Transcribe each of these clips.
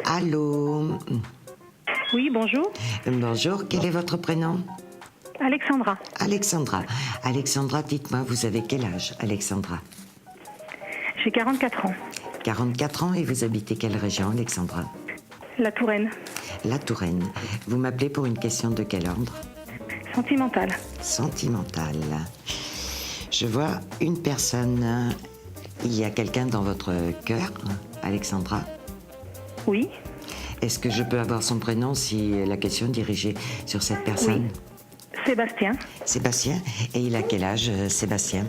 Allô. Oui, bonjour. Bonjour, quel est votre prénom? Alexandra. Alexandra. Alexandra, dites-moi, vous avez quel âge, Alexandra? J'ai 44 ans. 44 ans et vous habitez quelle région, Alexandra? La Touraine. La Touraine. Vous m'appelez pour une question de quel ordre? Sentimentale. Sentimentale. Je vois une personne. Il y a quelqu'un dans votre cœur, Alexandra? Oui. Est-ce que je peux avoir son prénom si la question est dirigée sur cette personne? Oui. Sébastien. Sébastien. Et il a quel âge, Sébastien?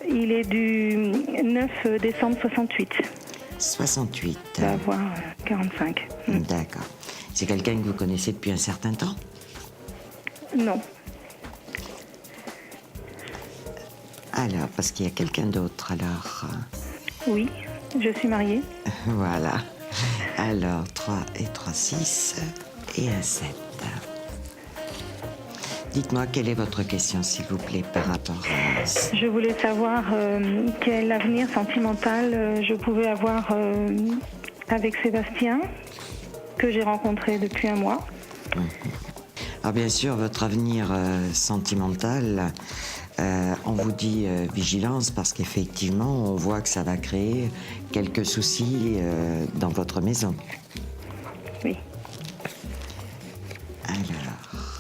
Il est du 9 décembre 68. 68. Il va avoir 45. D'accord. C'est quelqu'un que vous connaissez depuis un certain temps? Non. Alors, parce qu'il y a quelqu'un d'autre, alors. Oui, je suis mariée. Voilà. Alors, 3 et 3, 6 et un 7. Dites-moi, quelle est votre question, s'il vous plaît, par rapport à... Je voulais savoir quel avenir sentimental je pouvais avoir avec Sébastien, que j'ai rencontré depuis un mois. Alors, bien sûr, votre avenir sentimental, on vous dit vigilance parce qu'effectivement, on voit que ça va créer quelques soucis dans votre maison. Oui. Alors,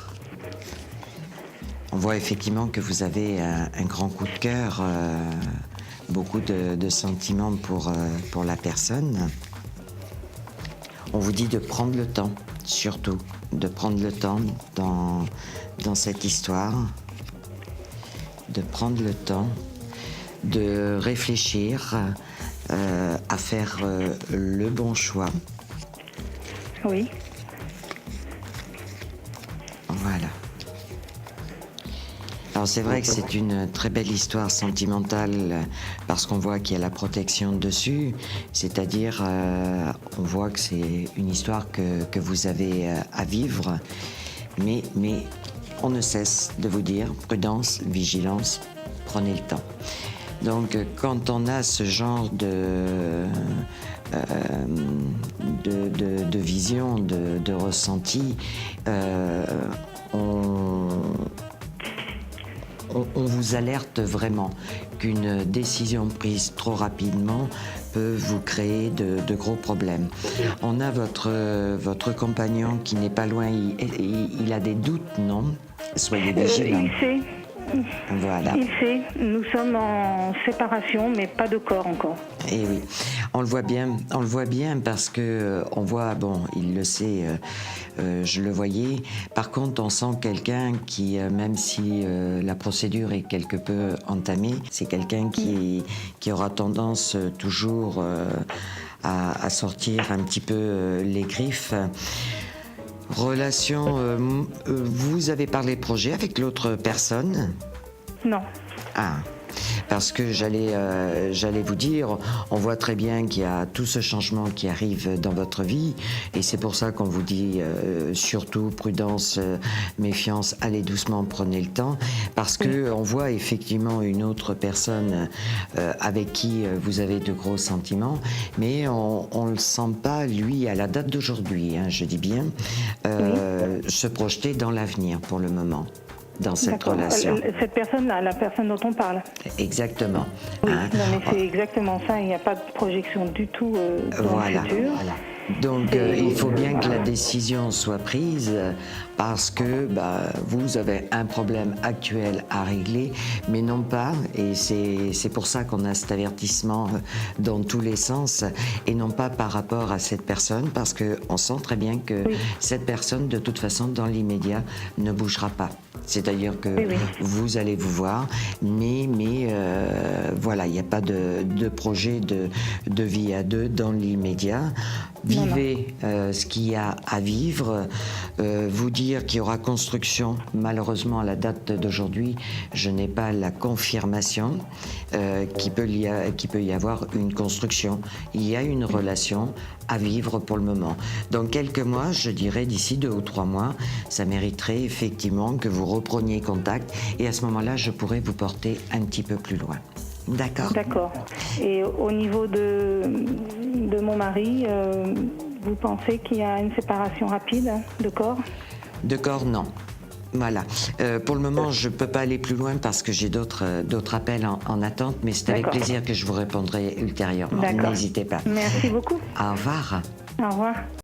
on voit effectivement que vous avez un grand coup de cœur, beaucoup de sentiments pour la personne. On vous dit de prendre le temps, surtout, de prendre le temps dans cette histoire, de prendre le temps de réfléchir à faire le bon choix. Oui. Voilà. Alors c'est vrai que c'est une très belle histoire sentimentale parce qu'on voit qu'il y a la protection dessus, c'est-à-dire on voit que c'est une histoire que vous avez à vivre, mais on ne cesse de vous dire prudence, vigilance, prenez le temps. Donc quand on a ce genre de vision, de ressenti, on vous alerte vraiment qu'une décision prise trop rapidement peut vous créer de gros problèmes. On a votre compagnon qui n'est pas loin, il a des doutes, non? Soyez vigilants. Il sait. Voilà. Il sait. Nous sommes en séparation, mais pas de corps encore. Et oui, on le voit bien parce que on voit, bon, il le sait, je le voyais. Par contre, on sent quelqu'un qui, même si la procédure est quelque peu entamée, c'est quelqu'un qui aura tendance toujours à sortir un petit peu les griffes. Relation, vous avez parlé projet avec l'autre personne? Non. Ah. Parce que j'allais vous dire, on voit très bien qu'il y a tout ce changement qui arrive dans votre vie et c'est pour ça qu'on vous dit surtout prudence, méfiance, allez doucement, prenez le temps parce que on voit effectivement une autre personne avec qui vous avez de gros sentiments mais on le sent pas lui à la date d'aujourd'hui, hein, je dis bien, se projeter dans l'avenir pour le moment. Dans cette relation. Cette personne-là, la personne dont on parle. Exactement. Oui, Hein? non mais c'est exactement ça, il n'y a pas de projection du tout dans le futur. Voilà. Donc il faut bien que la décision soit prise parce que vous avez un problème actuel à régler, mais non pas, et c'est pour ça qu'on a cet avertissement dans tous les sens, et non pas par rapport à cette personne, parce qu'on sent très bien que cette personne, de toute façon, dans l'immédiat, ne bougera pas. C'est-à-dire que vous allez vous voir, mais voilà, il n'y a pas de projet de vie à deux dans l'immédiat. Vivez ce qu'il y a à vivre, vous dire qu'il y aura construction, malheureusement à la date d'aujourd'hui, je n'ai pas la confirmation qu'il peut y avoir une construction. Il y a une relation à vivre pour le moment. Dans quelques mois, je dirais d'ici 2 ou 3 mois, ça mériterait effectivement que vous repreniez contact et à ce moment-là, je pourrais vous porter un petit peu plus loin. D'accord. D'accord. Et au niveau de mon mari, vous pensez qu'il y a une séparation rapide de corps? De corps, non. Voilà. Pour le moment, je ne peux pas aller plus loin parce que j'ai d'autres appels en attente, mais c'est avec D'accord. plaisir que je vous répondrai ultérieurement. D'accord. N'hésitez pas. Merci beaucoup. Au revoir. Au revoir.